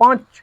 5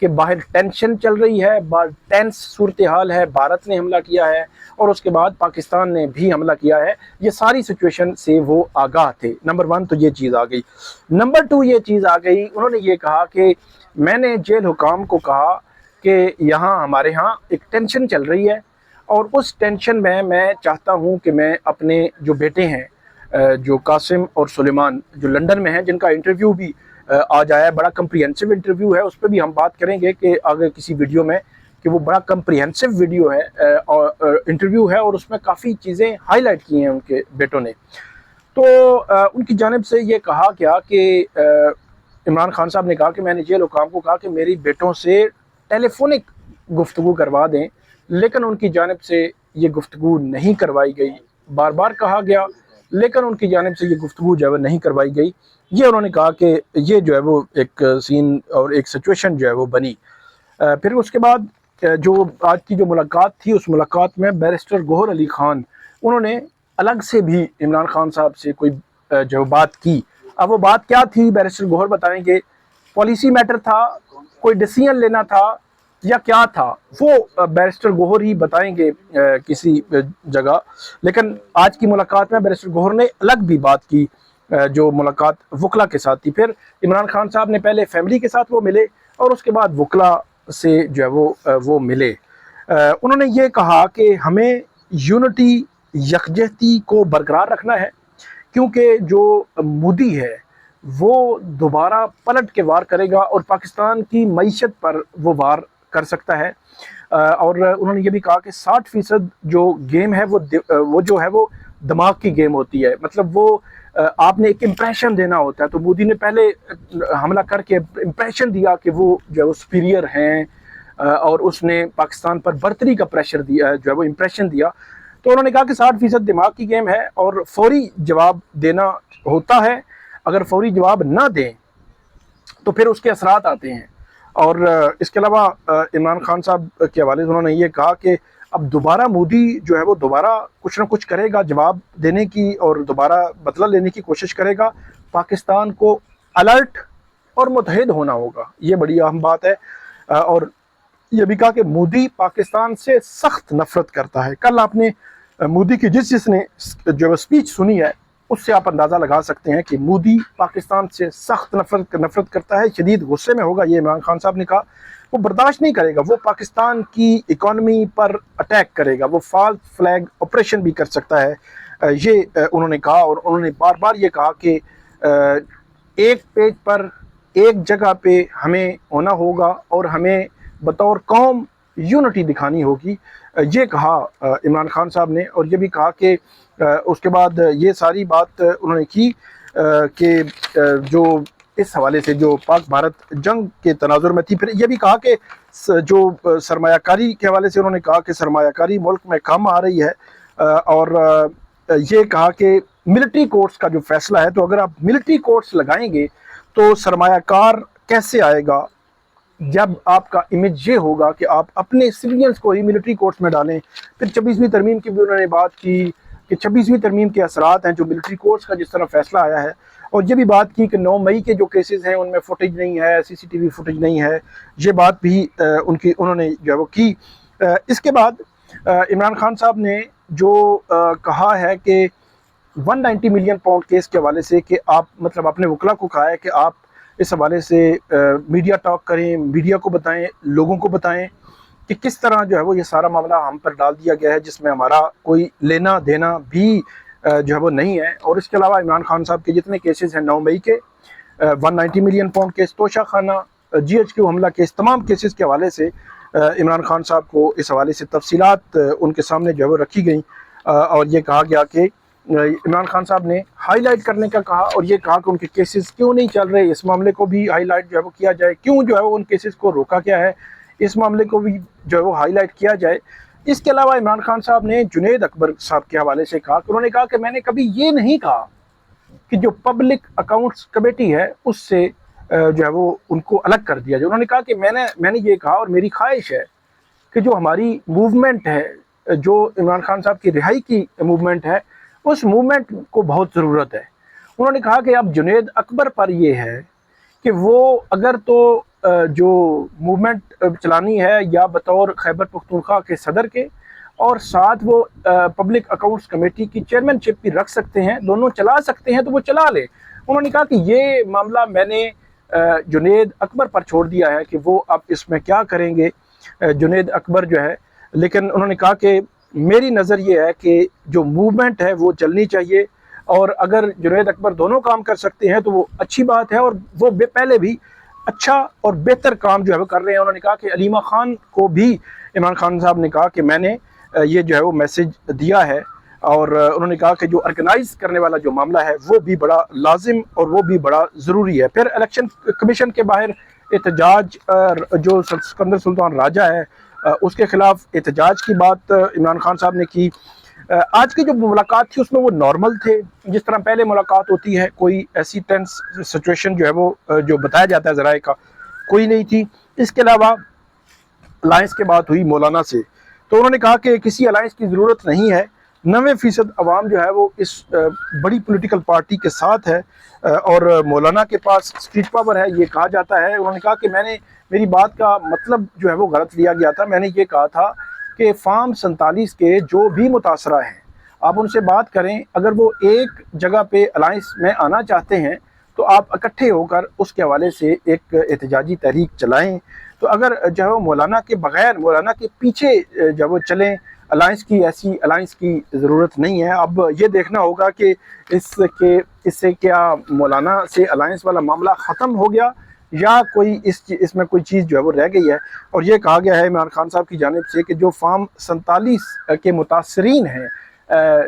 کہ باہر ٹینشن چل رہی ہے، باہر ٹینس صورتحال ہے، بھارت نے حملہ کیا ہے اور اس کے بعد پاکستان نے بھی حملہ کیا ہے، یہ ساری سچویشن سے وہ آگاہ تھے۔ نمبر 1 تو یہ چیز آ گئی۔ نمبر 2 یہ چیز آ گئی، انہوں نے یہ کہا کہ میں نے جیل حکام کو کہا کہ یہاں ہمارے ہاں ایک ٹینشن چل رہی ہے اور اس ٹینشن میں چاہتا ہوں کہ میں اپنے جو بیٹے ہیں جو قاسم اور سلیمان جو لندن میں ہیں، جن کا انٹرویو بھی آج آیا ہے، بڑا کمپریہنسو انٹرویو ہے، اس پہ بھی ہم بات کریں گے کہ آگے کسی ویڈیو میں، کہ وہ بڑا کمپریہنسو ویڈیو ہے انٹرویو ہے اور اس میں کافی چیزیں ہائی لائٹ کی ہیں ان کے بیٹوں نے۔ تو ان کی جانب سے یہ کہا گیا کہ عمران خان صاحب نے کہا کہ میں نے جیل حکام کو کہا کہ میری بیٹوں سے ٹیلی فونک گفتگو کروا دیں، لیکن ان کی جانب سے یہ گفتگو نہیں کروائی گئی۔ بار بار کہا گیا لیکن ان کی جانب سے یہ گفتگو جو ہے وہ نہیں کروائی گئی۔ یہ انہوں نے کہا کہ یہ جو ہے وہ ایک سین اور ایک سچویشن جو ہے وہ بنی۔ پھر اس کے بعد جو آج کی جو ملاقات تھی، اس ملاقات میں بیرسٹر گوہر علی خان انہوں نے الگ سے بھی عمران خان صاحب سے کوئی جو بات کی۔ اب وہ بات کیا تھی بیرسٹر گوہر بتائیں گے، پالیسی میٹر تھا، کوئی ڈیسیژن لینا تھا یا کیا تھا، وہ بیرسٹر گوہر ہی بتائیں گے کسی جگہ۔ لیکن آج کی ملاقات میں بیرسٹر گوہر نے الگ بھی بات کی جو ملاقات وکلا کے ساتھ تھی۔ پھر عمران خان صاحب نے پہلے فیملی کے ساتھ وہ ملے اور اس کے بعد وکلا سے جو ہے وہ ملے۔ انہوں نے یہ کہا کہ ہمیں یونٹی یکجہتی کو برقرار رکھنا ہے، کیونکہ جو مودی ہے وہ دوبارہ پلٹ کے وار کرے گا اور پاکستان کی معیشت پر وہ وار کر سکتا ہے۔ اور انہوں نے یہ بھی کہا کہ 60% جو گیم ہے وہ جو ہے وہ دماغ کی گیم ہوتی ہے، مطلب وہ آپ نے ایک امپریشن دینا ہوتا ہے۔ تو مودی نے پہلے حملہ کر کے امپریشن دیا کہ وہ جو ہے وہ سپیریئر ہیں اور اس نے پاکستان پر برتری کا پریشر دیا، جو ہے وہ امپریشن دیا۔ تو انہوں نے کہا کہ 60% دماغ کی گیم ہے اور فوری جواب دینا ہوتا ہے، اگر فوری جواب نہ دیں تو پھر اس کے اثرات آتے ہیں۔ اور اس کے علاوہ عمران خان صاحب کے حوالے سے انہوں نے یہ کہا کہ اب دوبارہ مودی جو ہے وہ دوبارہ کچھ نہ کچھ کرے گا جواب دینے کی اور دوبارہ بدلہ لینے کی کوشش کرے گا، پاکستان کو الرٹ اور متحد ہونا ہوگا، یہ بڑی اہم بات ہے۔ اور یہ بھی کہا کہ مودی پاکستان سے سخت نفرت کرتا ہے۔ کل آپ نے مودی کی جس نے جو اسپیچ سنی ہے اس سے آپ اندازہ لگا سکتے ہیں کہ مودی پاکستان سے سخت نفرت کرتا ہے، شدید غصے میں ہوگا، یہ عمران خان صاحب نے کہا۔ وہ برداشت نہیں کرے گا، وہ پاکستان کی اکانومی پر اٹیک کرے گا، وہ فالس فلیگ آپریشن بھی کر سکتا ہے، یہ انہوں نے کہا۔ اور انہوں نے بار بار یہ کہا کہ ایک پیج پر ایک جگہ پہ ہمیں ہونا ہوگا اور ہمیں بطور قوم یونٹی دکھانی ہوگی، یہ کہا عمران خان صاحب نے۔ اور یہ بھی کہا کہ اس کے بعد یہ ساری بات انہوں نے کی کہ جو اس حوالے سے جو پاک بھارت جنگ کے تناظر میں تھی، پھر یہ بھی کہا کہ جو سرمایہ کاری کے حوالے سے انہوں نے کہا کہ سرمایہ کاری ملک میں کم آ رہی ہے، اور یہ کہا کہ ملٹری کورٹس کا جو فیصلہ ہے، تو اگر آپ ملٹری کورٹس لگائیں گے تو سرمایہ کار کیسے آئے گا، جب آپ کا امیج یہ ہوگا کہ آپ اپنے سویلینز کو ہی ملٹری کورٹس میں ڈالیں۔ پھر 26ویں ترمیم کی بھی انہوں نے بات کی کہ 26ویں ترمیم کے اثرات ہیں جو ملٹری کورٹس کا جس طرح فیصلہ آیا ہے، اور یہ بھی بات کی کہ 9 مئی کے جو کیسز ہیں ان میں فوٹیج نہیں ہے، CCTV فوٹیج نہیں ہے، یہ بات بھی انہوں نے جو ہے وہ کی۔ اس کے بعد عمران خان صاحب نے جو کہا ہے کہ 190 ملین پاؤنڈ کیس کے حوالے سے کہ آپ مطلب اپنے وکلا کو کہا ہے کہ آپ اس حوالے سے میڈیا ٹاک کریں، میڈیا کو بتائیں، لوگوں کو بتائیں کہ کس طرح جو ہے وہ یہ سارا معاملہ ہم پر ڈال دیا گیا ہے جس میں ہمارا کوئی لینا دینا بھی جو ہے وہ نہیں ہے۔ اور اس کے علاوہ عمران خان صاحب کے جتنے کیسز ہیں 9 مئی کے 190 ملین پاؤنڈ کیس، توشہ خانہ، GHQ حملہ کیس، تمام کیسز کے حوالے سے عمران خان صاحب کو اس حوالے سے تفصیلات ان کے سامنے جو ہے وہ رکھی گئیں، اور یہ کہا گیا کہ عمران خان صاحب نے ہائی لائٹ کرنے کا کہا، اور یہ کہا کہ ان کے کیسز کیوں نہیں چل رہے، اس معاملے کو بھی ہائی لائٹ جو ہے وہ کیا جائے، کیوں جو ہے وہ ان کیسز کو روکا گیا ہے، اس معاملے کو بھی جو ہے وہ ہائی لائٹ کیا جائے۔ اس کے علاوہ عمران خان صاحب نے جنید اکبر صاحب کے حوالے سے کہا کہ انہوں نے کہا کہ میں نے کبھی یہ نہیں کہا کہ جو پبلک اکاؤنٹس کمیٹی ہے اس سے جو ہے وہ ان کو الگ کر دیا جائے۔ انہوں نے کہا کہ میں نے یہ کہا اور میری خواہش ہے کہ جو ہماری موومنٹ ہے، جو عمران خان صاحب کی رہائی کی موومنٹ ہے، اس موومنٹ کو بہت ضرورت ہے۔ انہوں نے کہا کہ اب جنید اکبر پر یہ ہے کہ وہ اگر تو جو موومنٹ چلانی ہے یا بطور خیبر پختونخوا کے صدر کے، اور ساتھ وہ پبلک اکاؤنٹس کمیٹی کی چیئرمین شپ بھی رکھ سکتے ہیں، دونوں چلا سکتے ہیں تو وہ چلا لے۔ انہوں نے کہا کہ یہ معاملہ میں نے جنید اکبر پر چھوڑ دیا ہے کہ وہ اب اس میں کیا کریں گے، جنید اکبر جو ہے، لیکن انہوں نے کہا کہ میری نظر یہ ہے کہ جو موومنٹ ہے وہ چلنی چاہیے، اور اگر جنید اکبر دونوں کام کر سکتے ہیں تو وہ اچھی بات ہے، اور وہ پہلے بھی اچھا اور بہتر کام جو ہے وہ کر رہے ہیں۔ انہوں نے کہا کہ علیمہ خان کو بھی، عمران خان صاحب نے کہا کہ میں نے یہ جو ہے وہ میسج دیا ہے، اور انہوں نے کہا کہ جو آرگنائز کرنے والا جو معاملہ ہے وہ بھی بڑا لازم اور وہ بھی بڑا ضروری ہے۔ پھر الیکشن کمیشن کے باہر احتجاج، جو سکندر سلطان راجہ ہے اس کے خلاف احتجاج کی بات عمران خان صاحب نے کی۔ آج کی جو ملاقات تھی اس میں وہ نارمل تھے، جس طرح پہلے ملاقات ہوتی ہے، کوئی ایسی ٹینس سچویشن جو ہے وہ جو بتایا جاتا ہے ذرائع کا، کوئی نہیں تھی۔ اس کے علاوہ الائنس کے بات ہوئی مولانا سے، تو انہوں نے کہا کہ کسی الائنس کی ضرورت نہیں ہے، 90% عوام جو ہے وہ اس بڑی پولیٹیکل پارٹی کے ساتھ ہے، اور مولانا کے پاس اسٹریٹ پاور ہے یہ کہا جاتا ہے۔ انہوں نے کہا کہ میری بات کا مطلب جو ہے وہ غلط لیا گیا تھا، میں نے یہ کہا تھا کہ فارم 47 کے جو بھی متاثرہ ہیں آپ ان سے بات کریں، اگر وہ ایک جگہ پہ الائنس میں آنا چاہتے ہیں تو آپ اکٹھے ہو کر اس کے حوالے سے ایک احتجاجی تحریک چلائیں۔ تو اگر جو ہے وہ مولانا کے بغیر، مولانا کے پیچھے جب وہ چلیں، الائنس کی ایسی الائنس کی ضرورت نہیں ہے۔ اب یہ دیکھنا ہوگا کہ اس سے کیا مولانا سے الائنس والا معاملہ ختم ہو گیا یا کوئی اس میں کوئی چیز جو ہے وہ رہ گئی ہے۔ اور یہ کہا گیا ہے عمران خان صاحب کی جانب سے کہ جو فارم 47 کے متاثرین ہیں،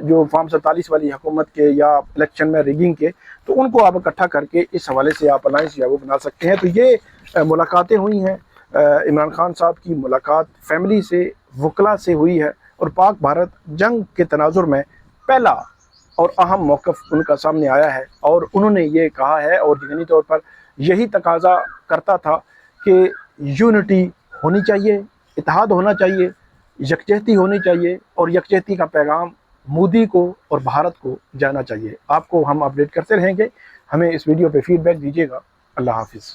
جو فارم 47 والی حکومت کے یا الیکشن میں ریگنگ کے، تو ان کو آپ اکٹھا کر کے اس حوالے سے آپ الائنس جو ہے وہ بنا سکتے ہیں۔ تو یہ ملاقاتیں ہوئی ہیں، عمران خان صاحب کی ملاقات فیملی سے، وکلا سے ہوئی ہے، اور پاک بھارت جنگ کے تناظر میں پہلا اور اہم موقف ان کا سامنے آیا ہے، اور انہوں نے یہ کہا ہے، اور یقینی طور پر یہی تقاضا کرتا تھا کہ یونٹی ہونی چاہیے، اتحاد ہونا چاہیے، یکجہتی ہونی چاہیے، اور یکجہتی کا پیغام مودی کو اور بھارت کو جانا چاہیے۔ آپ کو ہم اپڈیٹ کرتے رہیں گے، ہمیں اس ویڈیو پہ فیڈ بیک دیجیے گا۔ اللہ حافظ۔